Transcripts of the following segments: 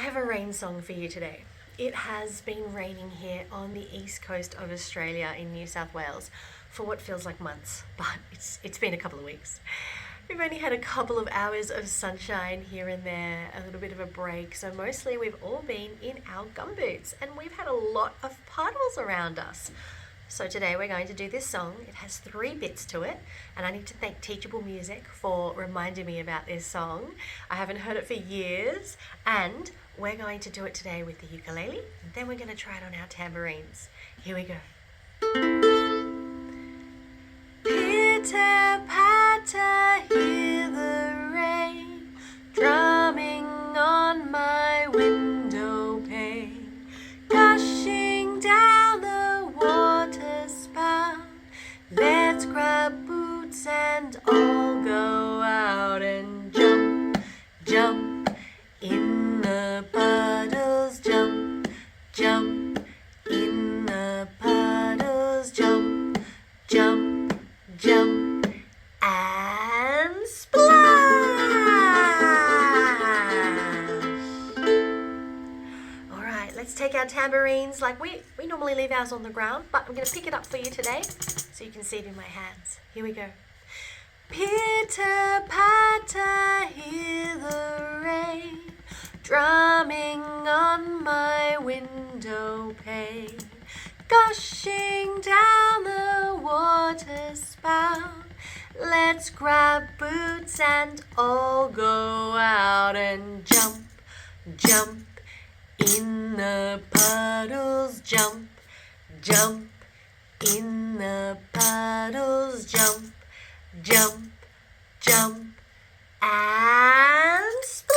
have a rain song for you today. It has been raining here on the east coast of Australia in New South Wales for what feels like months, but it's been a couple of weeks. We've only had a couple of hours of sunshine here and there, a little bit of a break, so mostly we've all been in our gumboots and we've had a lot of puddles around us. So today we're going to do this song. It has 3 bits to it, and I need to thank Teachable Music for reminding me about this song. I haven't heard it for years, and we're going to do it today with the ukulele, and then we're going to try it on our tambourines. Here we go. Pitter patter, hear the rain drumming on my window pane, gushing down the water spout. Let's grab boots and all go out and jump, jump in the puddles, jump, jump in the puddles, jump, jump, jump, and splash! Alright, let's take our tambourines. Like we normally leave ours on the ground, but I'm going to pick it up for you today so you can see it in my hands. Here we go. Pitter patter, hear the rain drumming on my window pane, gushing down the water spout. Let's grab boots and all go out and jump, jump in the puddles, jump, jump in the puddles, jump, jump, jump, and splash!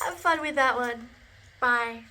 Have fun with that one. Bye.